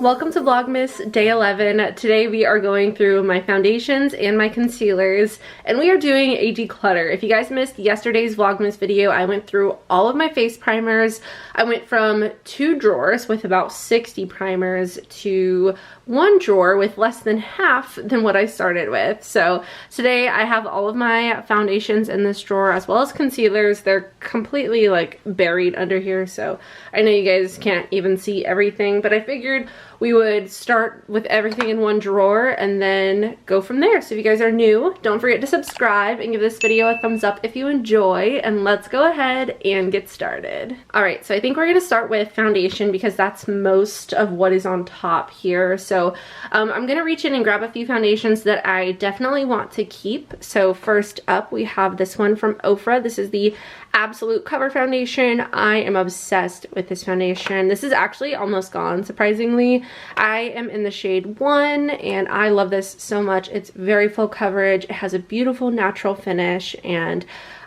Welcome to Vlogmas Day 11. Today we are going through my foundations and my concealers, and we are doing a declutter. If you guys missed yesterday's Vlogmas video, I went through all of my face primers. I went from 2 drawers with about 60 primers to 1 drawer with less than half than what I started with. So today I have all of my foundations in this drawer as well as concealers. They're completely like buried under here, so I know you guys can't even see everything, but I figured we would start with everything in 1 drawer and then go from there. So if you guys are new, don't forget to subscribe and give this video a thumbs up if you enjoy, and let's go ahead and get started. Alright, so I think we're going to start with foundation because that's most of what is on top here. So I'm going to reach in and grab a few foundations that I definitely want to keep. So first up we have this one from Ofra. This is the Absolute Cover Foundation. I am obsessed with this foundation. This is actually almost gone, surprisingly. I am in the shade 1 and I love this so much. It's very full coverage. It has a beautiful natural finish, and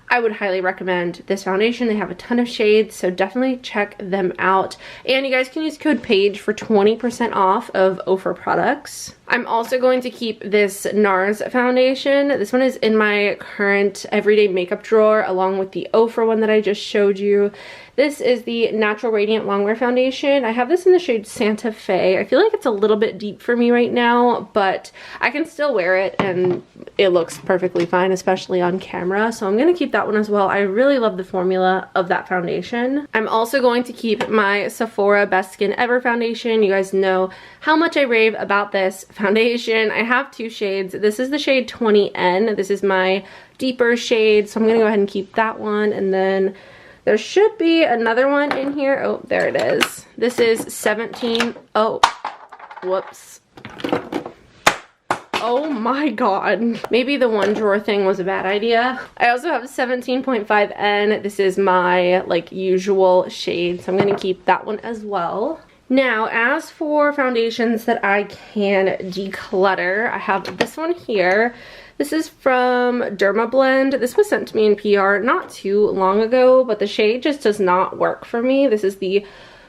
I would highly recommend this foundation. They have a ton of shades, so definitely check them out. And you guys can use code PAIGE for 20% off of Ofra products. I'm also going to keep this NARS foundation. This one is in my current everyday makeup drawer along with the Ofra one that I just showed you. This is the Natural Radiant Longwear Foundation. I have this in the shade Santa Fe. I feel like it's a little bit deep for me right now, but I can still wear it and it looks perfectly fine, especially on camera. So I'm going to keep that one as well. I really love the formula of that foundation. I'm also going to keep my Sephora Best Skin Ever foundation. You guys know how much I rave about this foundation. I have 2 shades. This is the shade 20N. This is my deeper shade, so I'm going to go ahead and keep that one. And then there should be another one in here. Oh, there it is. This is 17. Oh, whoops. Oh my god. Maybe the 1 drawer thing was a bad idea. I also have 17.5N. This is my like usual shade, so I'm going to keep that one as well. Now, as for foundations that I can declutter, I have this one here. This is from Dermablend. This was sent to me in PR not too long ago, but the shade just does not work for me. This is the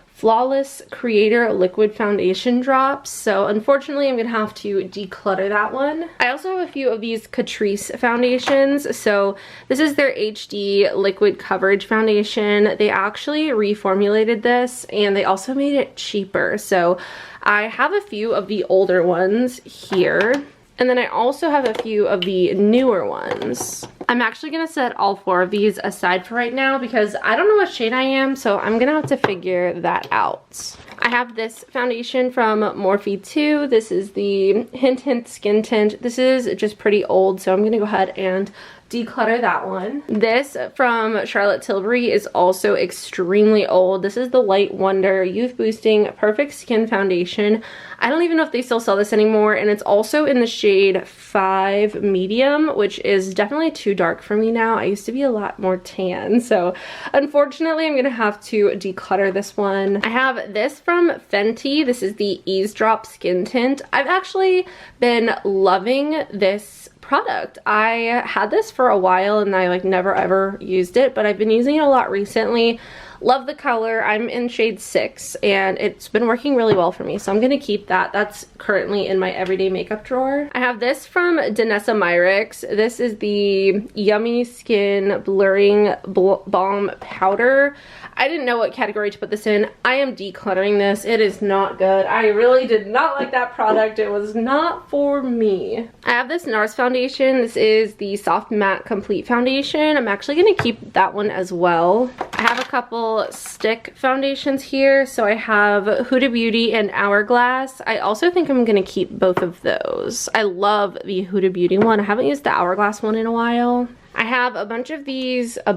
Flawless Creator Liquid Foundation Drops. So unfortunately, I'm going to have to declutter that one. I also have a few of these Catrice foundations. So this is their HD Liquid Coverage Foundation. They actually reformulated this and they also made it cheaper. So I have a few of the older ones here. And then I also have a few of the newer ones. I'm actually going to set all 4 of these aside for right now because I don't know what shade I am, so I'm going to have to figure that out. I have this foundation from Morphe 2. This is the Hint Hint Skin Tint. This is just pretty old, so I'm going to go ahead and declutter that one. This from Charlotte Tilbury is also extremely old. This is the Light Wonder Youth Boosting Perfect Skin Foundation. I don't even know if they still sell this anymore, and it's also in the shade 5 Medium, which is definitely too dark for me now. I used to be a lot more tan, so unfortunately I'm gonna have to declutter this one. I have this from Fenty. This is the Eavesdrop Skin Tint. I've actually been loving this product. I had this for a while and I like never ever used it, but I've been using it a lot recently. Love the color. I'm in shade 6 and it's been working really well for me, so I'm gonna keep that. That's currently in my everyday makeup drawer. I have this from Danessa Myricks. This is the Yummy Skin Blurring Balm Powder. I didn't know what category to put this in. I am decluttering this. It is not good. I really did not like that product. It was not for me. I have this NARS foundation. This is the Soft Matte Complete Foundation. I'm actually going to keep that one as well. I have a couple stick foundations here. So I have Huda Beauty and Hourglass. I also think I'm going to keep both of those. I love the Huda Beauty one. I haven't used the Hourglass one in a while. I have a bunch of these, I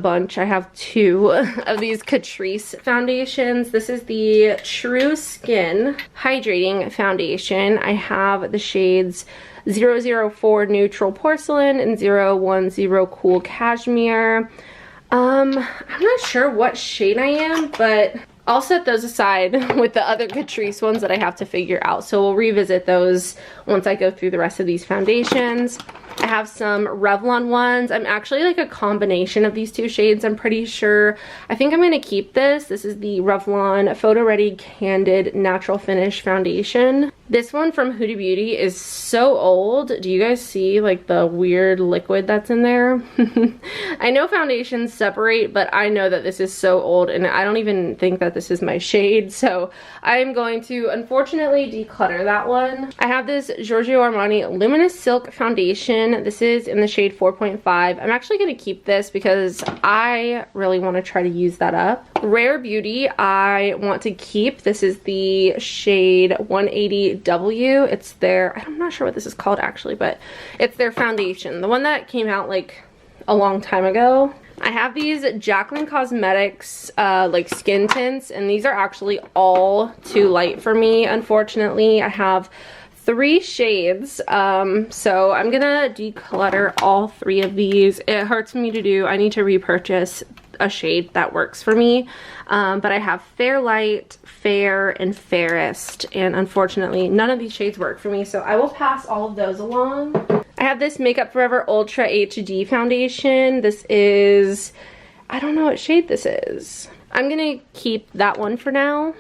have 2 of these Catrice foundations. This is the True Skin Hydrating Foundation. I have the shades 004 Neutral Porcelain and 010 Cool Cashmere. I'm not sure what shade I am, but I'll set those aside with the other Catrice ones that I have to figure out. So we'll revisit those once I go through the rest of these foundations. I have some Revlon ones. I'm actually like a combination of these two shades, I'm pretty sure. I think I'm going to keep this. This is the Revlon Photo Ready Candid Natural Finish Foundation. This one from Huda Beauty is so old. Do you guys see like the weird liquid that's in there? I know foundations separate, but I know that this is so old and I don't even think that this is my shade. So I'm going to unfortunately declutter that one. I have this Giorgio Armani Luminous Silk Foundation. This is in the shade 4.5. I'm actually going to keep this because I really want to try to use that up. Rare Beauty I want to keep. This is the shade 180W. It's their, I'm not sure what this is called actually, but it's their foundation. The one that came out like a long time ago. I have these Jaclyn Cosmetics like skin tints, and these are actually all too light for me, unfortunately. I have 3 shades, so I'm gonna declutter all 3 of these. It hurts me to do. I need to repurchase a shade that works for me, but I have Fair Light, Fair, and Fairest, and unfortunately none of these shades work for me, so I will pass all of those along. I have this Makeup Forever Ultra HD foundation. This is, I don't know what shade this is. I'm gonna keep that one for now.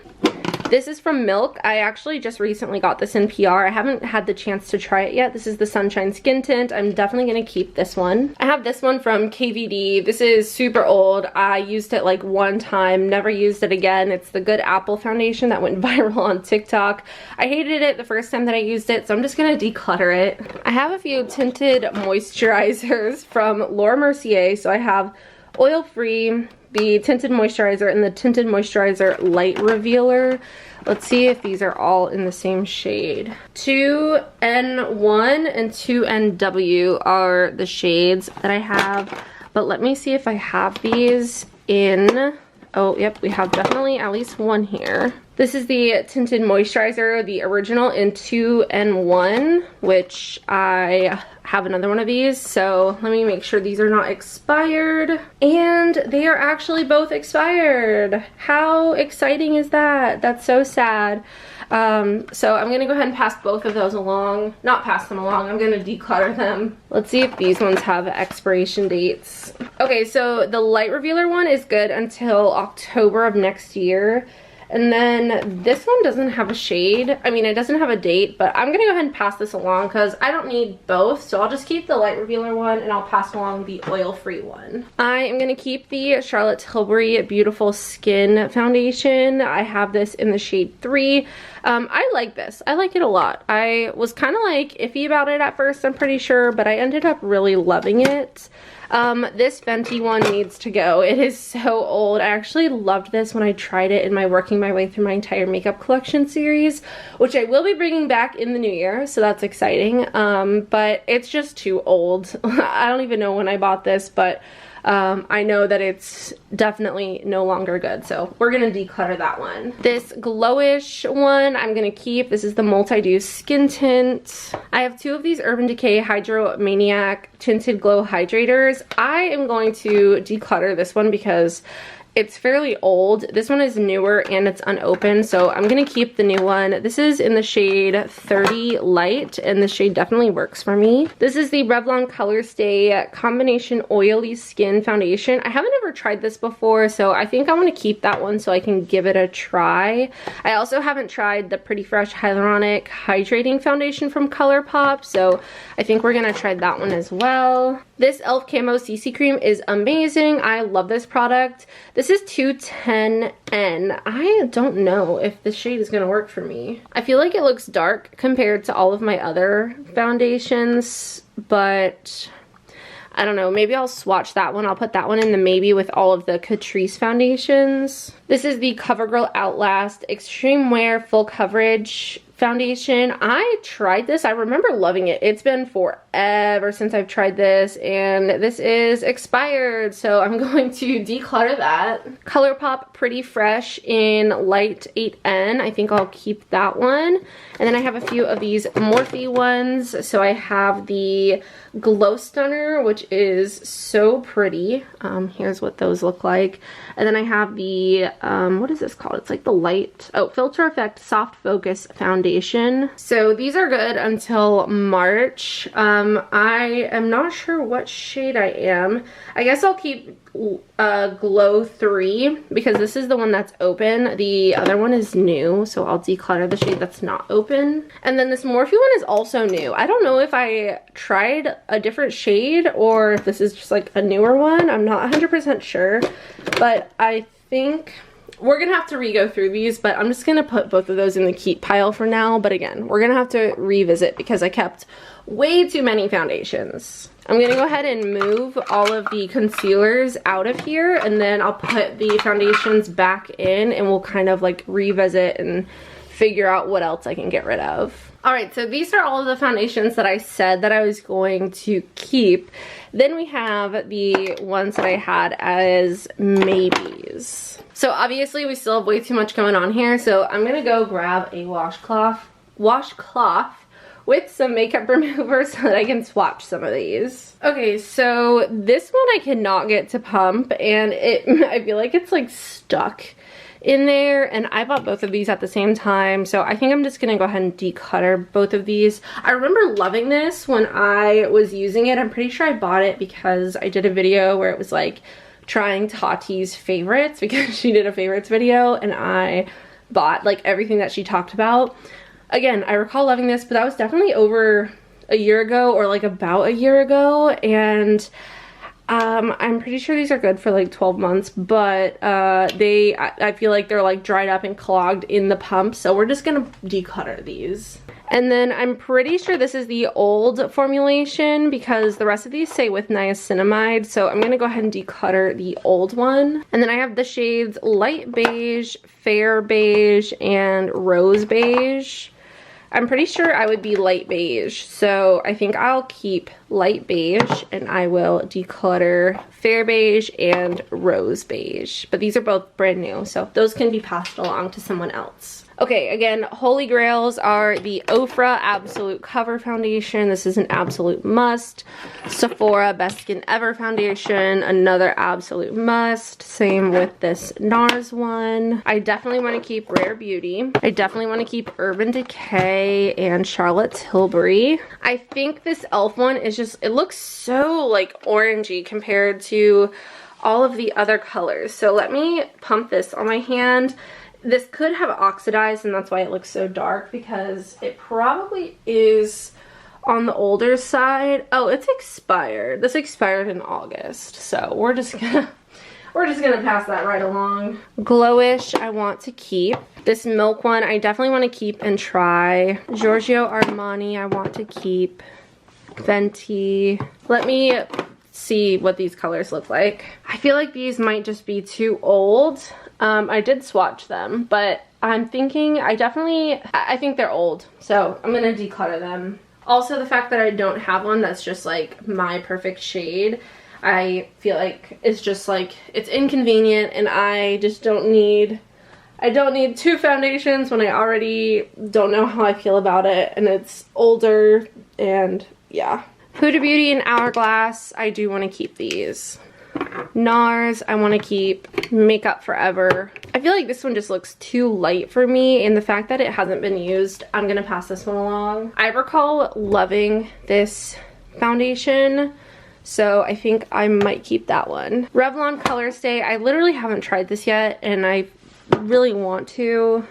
This is from Milk. I actually just recently got this in PR. I haven't had the chance to try it yet. This is the Sunshine Skin Tint. I'm definitely gonna keep this one. I have this one from KVD. This is super old. I used it like one time, never used it again. It's the Good Apple foundation that went viral on TikTok. I hated it the first time that I used it, so I'm just gonna declutter it. I have a few tinted moisturizers from Laura Mercier. So I have Oil Free, the tinted moisturizer, and the tinted moisturizer light revealer. Let's see if these are all in the same shade. 2N1 and 2NW are the shades that I have, but let me see if I have these in, oh yep, we have definitely at least one here. This is the tinted moisturizer, the original in 2N1, which I have another one of these, so let me make sure these are not expired. And they are actually both expired. How exciting is that? That's so sad. So I'm gonna go ahead and pass both of those along. Not pass them along, I'm gonna declutter them. Let's see if these ones have expiration dates. Okay, so the light revealer one is good until October of next year. And then this one doesn't have a shade. I mean, it doesn't have a date, but I'm gonna go ahead and pass this along because I don't need both. So I'll just keep the light revealer one and I'll pass along the oil-free one. I am gonna keep the Charlotte Tilbury Beautiful Skin Foundation. I have this in the shade 3. I like this. I like it a lot. I was kind of like iffy about it at first, I'm pretty sure, but I ended up really loving it. This Fenty one needs to go. It is so old. I actually loved this when I tried it in my Working My Way Through My Entire Makeup Collection series, which I will be bringing back in the new year, so that's exciting. But it's just too old. I don't even know when I bought this, but I know that it's definitely no longer good, so we're gonna declutter that one. This Glowish one I'm gonna keep. This is the Multi-Dew Skin Tint. I have 2 of these Urban Decay Hydro Maniac Tinted Glow Hydrators. I am going to declutter this one because it's fairly old. This one is newer and it's unopened, so I'm gonna keep the new one. This is in the shade 30 Light, and the shade definitely works for me. This is the Revlon Colorstay Combination Oily Skin Foundation. I haven't ever tried this before, so I think I want to keep that one so I can give it a try. I also haven't tried the Pretty Fresh Hyaluronic Hydrating Foundation from ColourPop, so I think we're gonna try that one as well. This e.l.f. Camo CC Cream is amazing. I love this product. This is 210N. I don't know if this shade is gonna work for me. I feel like it looks dark compared to all of my other foundations, but I don't know, maybe I'll swatch that one. I'll put that one in the maybe with all of the Catrice foundations. This is the CoverGirl Outlast Extreme Wear Full Coverage foundation. I tried this. I remember loving it. It's been forever since I've tried this, and this is expired, so I'm going to declutter that. ColourPop Pretty Fresh in Light 8N. I think I'll keep that one. And then I have a few of these Morphe ones. So I have the Glow Stunner, which is so pretty. Here's what those look like. And then I have the, what is this called? It's like the light, Filter Effect Soft Focus Foundation. So these are good until March. I am not sure what shade I am. I guess I'll keep Glow 3 because this is the one that's open. The other one is new, so I'll declutter the shade that's not open. And then this Morphe one is also new. I don't know if I tried a different shade or if this is just like a newer one. I'm not 100% sure, but I think we're gonna have to re-go through these, but I'm just gonna put both of those in the keep pile for now. But again, we're gonna have to revisit because I kept way too many foundations. I'm gonna go ahead and move all of the concealers out of here, and then I'll put the foundations back in, and we'll kind of like revisit and figure out what else I can get rid of. Alright, so these are all of the foundations that I said that I was going to keep. Then we have the ones that I had as maybes. So obviously we still have way too much going on here, so I'm gonna go grab a washcloth with some makeup remover so that I can swatch some of these. Okay, so this one I cannot get to pump, and I feel like it's like stuck in there, and I bought both of these at the same time, so I think I'm just gonna go ahead and declutter both of these. I remember loving this when I was using it. I'm pretty sure I bought it because I did a video where it was like trying Tati's favorites, because she did a favorites video and I bought like everything that she talked about. Again, I recall loving this, but that was definitely over a year ago, or like about a year ago, and I'm pretty sure these are good for like 12 months, but I feel like they're like dried up and clogged in the pump, so we're just gonna declutter these. And then I'm pretty sure this is the old formulation because the rest of these say with niacinamide, so I'm gonna go ahead and declutter the old one. And then I have the shades Light Beige, Fair Beige, and Rose Beige. I'm pretty sure I would be light beige, so I think I'll keep light beige and I will declutter fair beige and rose beige. But these are both brand new, so those can be passed along to someone else. Okay, again, holy grails are the Ofra Absolute Cover Foundation. This is an absolute must. Sephora Best Skin Ever Foundation, another absolute must. Same with this NARS one. I definitely want to keep Rare Beauty. I definitely want to keep Urban Decay and Charlotte Tilbury. I think this e.l.f. one is just, it looks so like orangey compared to all of the other colors. So let me pump this on my hand. This could have oxidized, and that's why it looks so dark, because it probably is on the older side. Oh, it's expired. This expired in August, so we're just gonna pass that right along. Glowish I want to keep. This Milk one I definitely want to keep and try. Giorgio Armani I want to keep. Fenty. Let me see what these colors look like. I feel like these might just be too old. I did swatch them, but I'm thinking I think they're old, so I'm gonna declutter them. Also, the fact that I don't have one that's just like my perfect shade, I feel like it's just like, it's inconvenient, and I just don't need two foundations when I already don't know how I feel about it, and it's older, and yeah. Huda Beauty and Hourglass, I do want to keep these. NARS, I want to keep. Makeup Forever. I feel like this one just looks too light for me, and the fact that it hasn't been used, I'm going to pass this one along. I recall loving this foundation, so I think I might keep that one. Revlon Color Stay, I literally haven't tried this yet, and I really want to.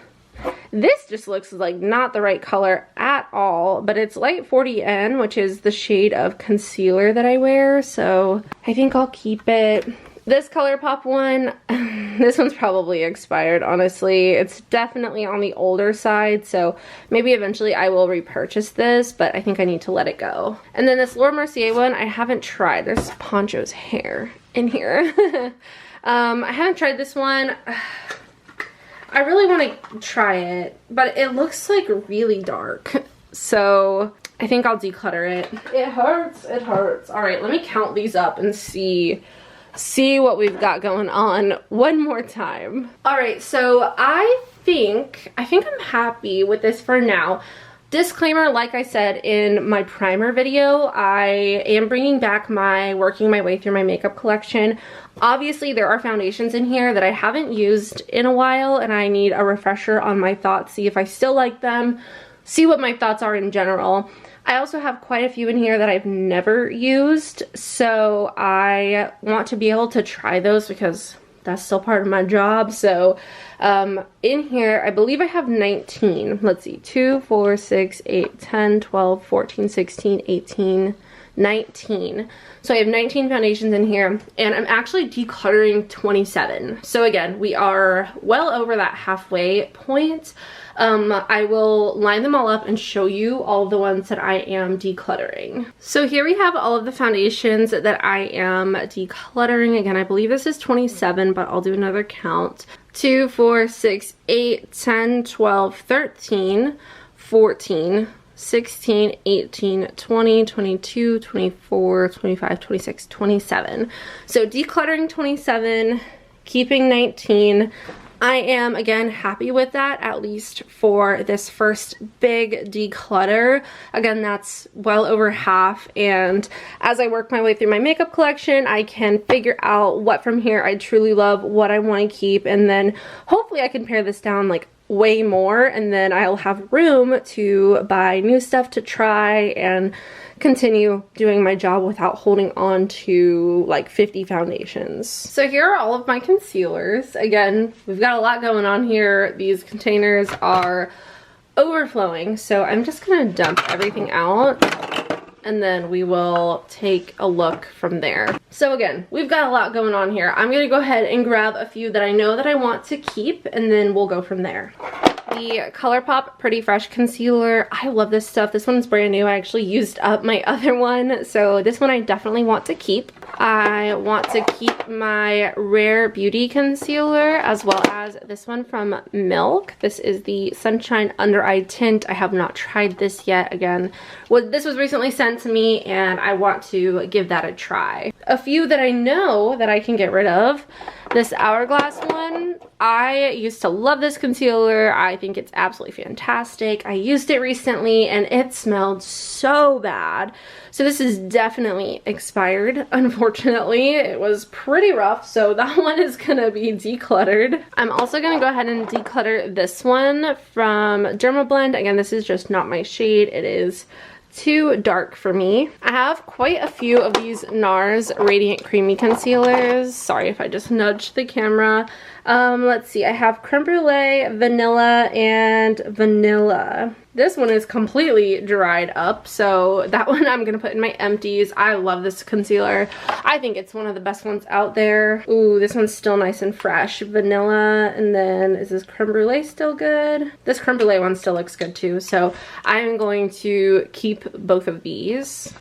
This just looks like not the right color at all, but it's Light 40N, which is the shade of concealer that I wear, so I think I'll keep it. This ColourPop one, this one's probably expired, honestly. It's definitely on the older side, so maybe eventually I will repurchase this, but I think I need to let it go. And then this Laura Mercier one, I haven't tried. There's Poncho's hair in here. I haven't tried this one. I really want to try it, but it looks like really dark. So I think I'll declutter it. It hurts, it hurts. All right, let me count these up and see what we've got going on one more time. All right, so I think I'm happy with this for now. Disclaimer, like I said in my primer video, I am bringing back working my way through my makeup collection. Obviously, there are foundations in here that I haven't used in a while, and I need a refresher on my thoughts, see if I still like them, see what my thoughts are in general. I also have quite a few in here that I've never used, so I want to be able to try those because that's still part of my job. So in here, I believe I have 19. Let's see, 2, 4, 6, 8, 10, 12, 14, 16, 18, 19. So I have 19 foundations in here, and I'm actually decluttering 27. So again, we are well over that halfway point. I will line them all up and show you all the ones that I am decluttering. So here we have all of the foundations that I am decluttering. Again, I believe this is 27, but I'll do another count. 2, 4, 6, 8, 10, 12, 13, 14, 16, 18, 20, 22, 24, 25, 26, 27. So decluttering 27, keeping 19. I am, again, happy with that, at least for this first big declutter. Again, that's well over half, and as I work my way through my makeup collection, I can figure out what from here I truly love, what I want to keep, and then hopefully I can pare this down like way more, and then I'll have room to buy new stuff to try and continue doing my job without holding on to like 50 foundations. So here are all of my concealers. Again, we've got a lot going on here. These containers are overflowing, so I'm just gonna dump everything out and then we will take a look from there. So again, we've got a lot going on here. I'm gonna go ahead and grab a few that I know that I want to keep, and then we'll go from there. The ColourPop Pretty Fresh Concealer. I love this stuff. This one's brand new. I actually used up my other one, so this one I definitely want to keep. I want to keep my Rare Beauty Concealer, as well as this one from Milk. This is the Sunshine Under Eye Tint. I have not tried this yet. Again, this was recently sent to me, and I want to give that a try. A few that I know that I can get rid of. This Hourglass one, I used to love this concealer. I think it's absolutely fantastic. I used it recently and it smelled so bad. So this is definitely expired, unfortunately. It was pretty rough, so that one is gonna be decluttered. I'm also gonna go ahead and declutter this one from Dermablend. Again, this is just not my shade. It is too dark for me. I have quite a few of these NARS Radiant Creamy Concealers. Sorry if I just nudged the camera. Let's see, I have Creme Brulee, Vanilla, and Vanilla. This one is completely dried up, so that one I'm gonna put in my empties. I love this concealer. I think it's one of the best ones out there. Ooh, this one's still nice and fresh. Vanilla, and then is this Creme Brulee still good? This Creme Brulee one still looks good too, so I'm going to keep both of these.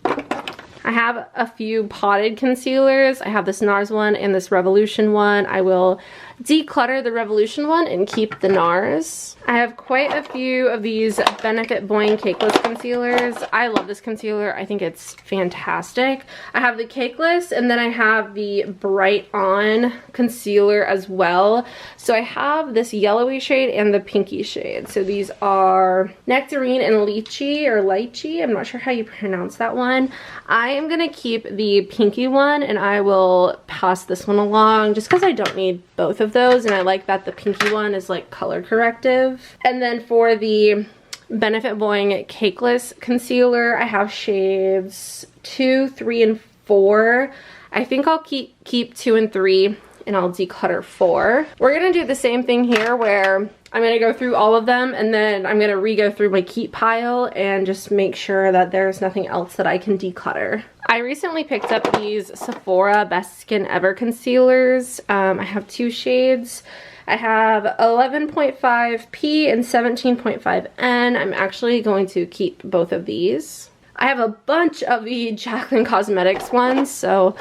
I have a few potted concealers. I have this NARS one and this Revolution one. I will declutter the Revolution one and keep the NARS. I have quite a few of these Benefit Boing Cakeless concealers. I love this concealer. I think it's fantastic. I have the Cakeless, and then I have the Bright On concealer as well. So I have this yellowy shade and the pinky shade. So these are Nectarine and Lychee, or Lychee. I'm not sure how you pronounce that one. I am gonna keep the pinky one, and I will pass this one along just because I don't need both of those, and I like that the pinky one is like color corrective. And then for the Benefit Boing Cakeless concealer, I have shades 2, 3, and 4. I think I'll keep 2 and 3, and I'll declutter 4. We're gonna do the same thing here, where I'm gonna go through all of them, and then I'm gonna re-go through my keep pile and just make sure that there's nothing else that I can declutter. I recently picked up these Sephora Best Skin Ever concealers. I have 2 shades. I have 11.5P and 17.5N. I'm actually going to keep both of these. I have a bunch of the Jaclyn Cosmetics ones, so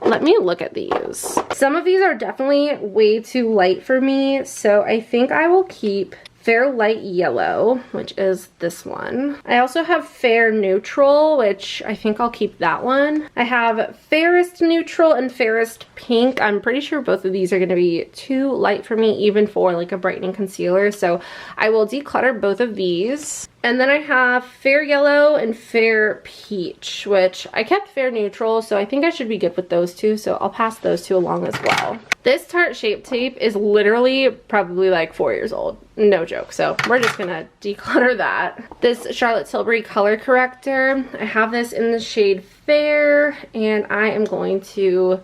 let me look at these. Some of these are definitely way too light for me, so I think I will keep Fair Light Yellow, which is this one. I also have Fair Neutral, which I think I'll keep that one. I have Fairest Neutral and Fairest Pink. I'm pretty sure both of these are going to be too light for me, even for like a brightening concealer, so I will declutter both of these. And then I have Fair Yellow and Fair Peach, which I kept Fair Neutral, so I think I should be good with those two, so I'll pass those two along as well. This Tarte Shape Tape is literally probably like 4 years old. No joke. So we're just gonna declutter that. This Charlotte Tilbury color corrector, I have this in the shade Fair, and I am going to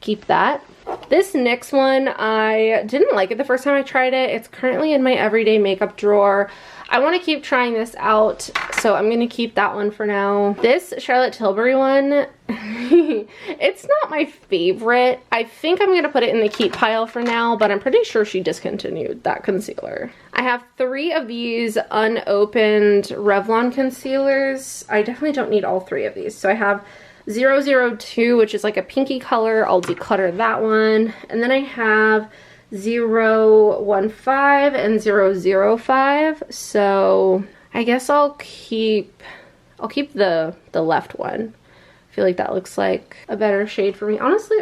keep that. This NYX one, I didn't like it the first time I tried it. It's currently in my everyday makeup drawer. I want to keep trying this out, so I'm going to keep that one for now. This Charlotte Tilbury one, it's not my favorite. I think I'm going to put it in the keep pile for now, but I'm pretty sure she discontinued that concealer. I have 3 of these unopened Revlon concealers. I definitely don't need all 3 of these. So I have 002, which is like a pinky color. I'll declutter that one. And then I have 015 and 005. So I guess I'll keep the left one. I feel like that looks like a better shade for me. Honestly,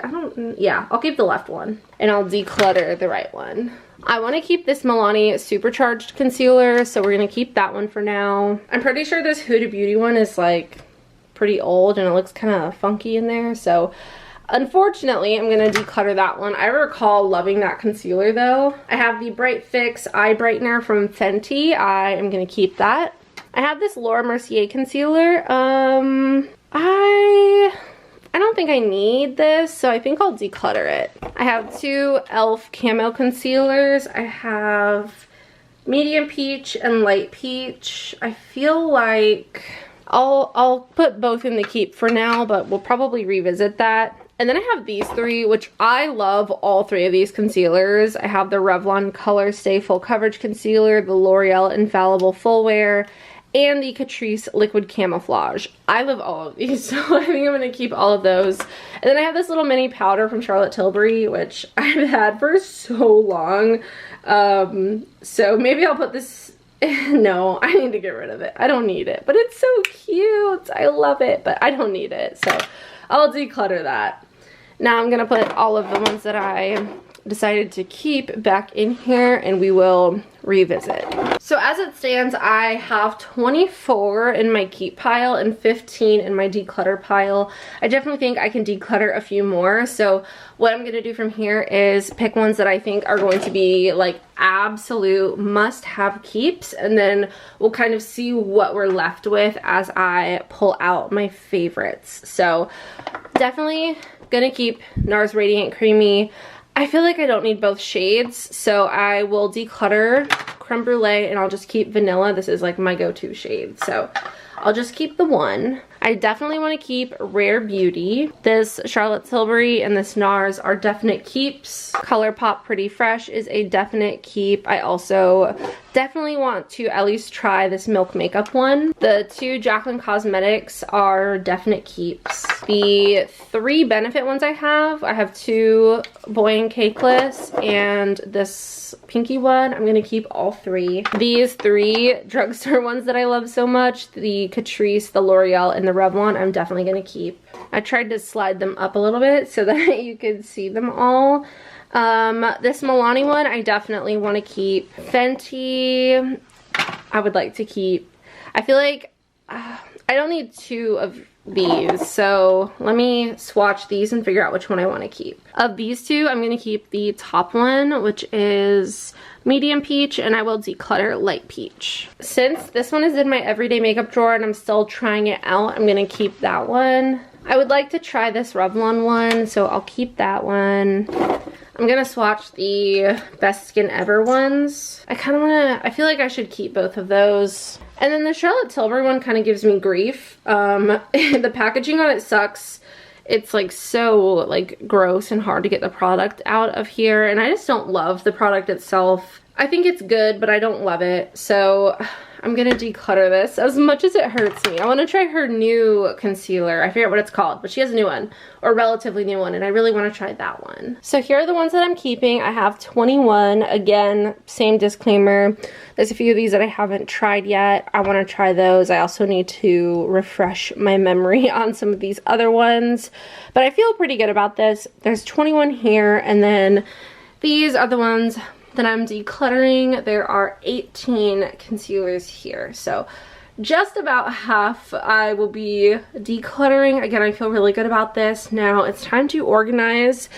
yeah, I'll keep the left one and I'll declutter the right one. I want to keep this Milani Supercharged Concealer, so we're going to keep that one for now. I'm pretty sure this Huda Beauty one is like pretty old and it looks kind of funky in there, so unfortunately I'm going to declutter that one. I recall loving that concealer though. I have the Bright Fix Eye Brightener from Fenty. I am going to keep that. I have this Laura Mercier concealer. I don't think I need this, so I think I'll declutter it. I have 2 e.l.f. Camo Concealers. I have Medium Peach and Light Peach. I feel like I'll put both in the keep for now, but we'll probably revisit that. And then I have these 3, which I love all 3 of these concealers. I have the Revlon Color Stay Full Coverage Concealer, the L'Oreal Infallible Full Wear, and the Catrice Liquid Camouflage. I love all of these, so I think I'm going to keep all of those. And then I have this little mini powder from Charlotte Tilbury, which I've had for so long. So maybe I'll put this... No, I need to get rid of it. I don't need it, but it's so cute. I love it, but I don't need it, so I'll declutter that. Now I'm going to put all of the ones that I decided to keep back in here and we will revisit. So as it stands, I have 24 in my keep pile and 15 in my declutter pile. I definitely think I can declutter a few more, so what I'm going to do from here is pick ones that I think are going to be like absolute must-have keeps, and then we'll kind of see what we're left with as I pull out my favorites. So definitely gonna keep NARS Radiant Creamy. I feel like I don't need both shades, so I will declutter Creme Brulee and I'll just keep Vanilla. This is like my go-to shade, so I'll just keep the one. I definitely want to keep Rare Beauty. This Charlotte Tilbury and this NARS are definite keeps. ColourPop Pretty Fresh is a definite keep. I also definitely want to at least try this Milk Makeup one. The 2 Jaclyn Cosmetics are definite keeps. The 3 Benefit ones I have 2 Boy and Cakeless and this pinky one. I'm going to keep all 3. These 3 drugstore ones that I love so much, the Catrice, the L'Oreal, and the Revlon, I'm definitely going to keep. I tried to slide them up a little bit so that you could see them all. This Milani one, I definitely want to keep. Fenty, I would like to keep. I feel like I don't need 2 of these, so let me swatch these and figure out which one I want to keep. Of these 2, I'm going to keep the top one, which is Medium Peach, and I will declutter Light Peach. Since this one is in my everyday makeup drawer and I'm still trying it out, I'm going to keep that one. I would like to try this Revlon one, so I'll keep that one. I'm going to swatch the Best Skin Ever ones. I feel like I should keep both of those. And then the Charlotte Tilbury one kind of gives me grief. The packaging on it sucks. It's like so like gross and hard to get the product out of here, and I just don't love the product itself. I think it's good, but I don't love it, so I'm gonna declutter this as much as it hurts me. I want to try her new concealer. I forget what it's called, but she has a new one, or relatively new one, and I really want to try that one. So here are the ones that I'm keeping. I have 21. Again, same disclaimer. There's a few of these that I haven't tried yet. I want to try those. I also need to refresh my memory on some of these other ones, but I feel pretty good about this. There's 21 here, and then these are the ones that I'm decluttering. There are 18 concealers here, so just about half I will be decluttering. Again, I feel really good about this. Now it's time to organize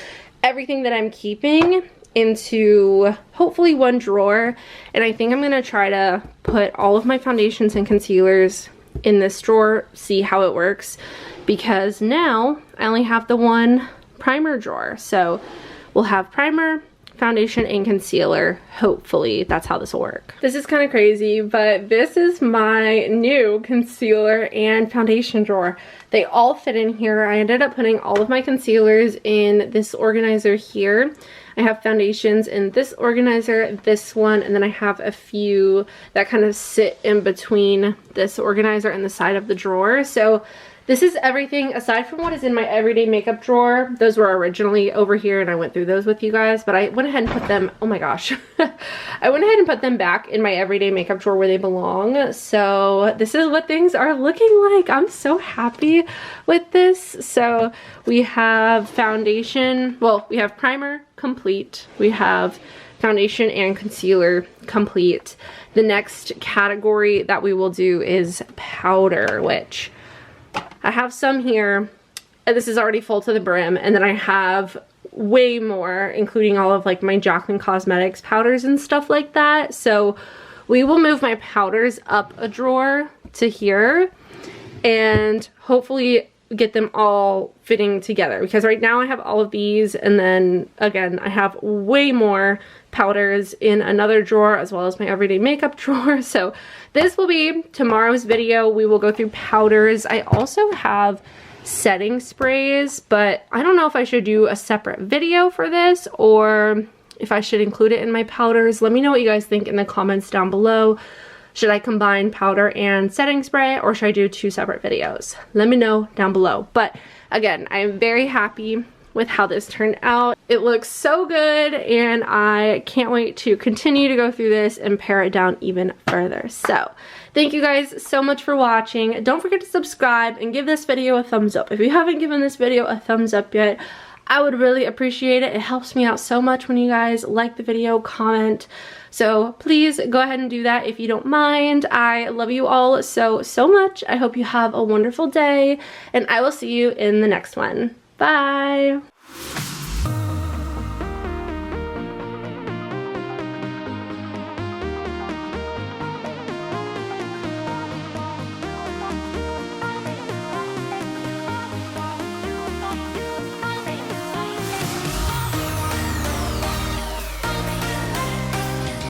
everything that I'm keeping into hopefully one drawer, and I think I'm gonna try to put all of my foundations and concealers in this drawer, see how it works, because now I only have the one primer drawer. So we'll have primer, foundation, and concealer. Hopefully that's how this will work. This is kind of crazy, but this is my new concealer and foundation drawer. They all fit in here. I ended up putting all of my concealers in this organizer here. I have foundations in this organizer, this one, and then I have a few that kind of sit in between this organizer and the side of the drawer. So this is everything aside from what is in my everyday makeup drawer. Those were originally over here and I went through those with you guys, but I went ahead and put them, oh my gosh. I went ahead and put them back in my everyday makeup drawer where they belong. So this is what things are looking like. I'm so happy with this. So we have foundation, well, we have primer complete. We have foundation and concealer complete. The next category that we will do is powder, which I have some here, and this is already full to the brim, and then I have way more, including all of like my Jaclyn Cosmetics powders and stuff like that. So we will move my powders up a drawer to here and hopefully get them all fitting together, because right now I have all of these, and then again I have way more powders in another drawer as well as my everyday makeup drawer. So this will be tomorrow's video. We will go through powders. I also have setting sprays, but I don't know if I should do a separate video for this or if I should include it in my powders. Let me know what you guys think in the comments down below. Should I combine powder and setting spray, or should I do two separate videos? Let me know down below. But again, I am very happy with how this turned out. It looks so good, and I can't wait to continue to go through this and pare it down even further. So thank you guys so much for watching. Don't forget to subscribe and give this video a thumbs up. If you haven't given this video a thumbs up yet, I would really appreciate it. It helps me out so much when you guys like the video, comment. So please go ahead and do that if you don't mind. I love you all so much. I hope you have a wonderful day, and I will see you in the next one. Bye!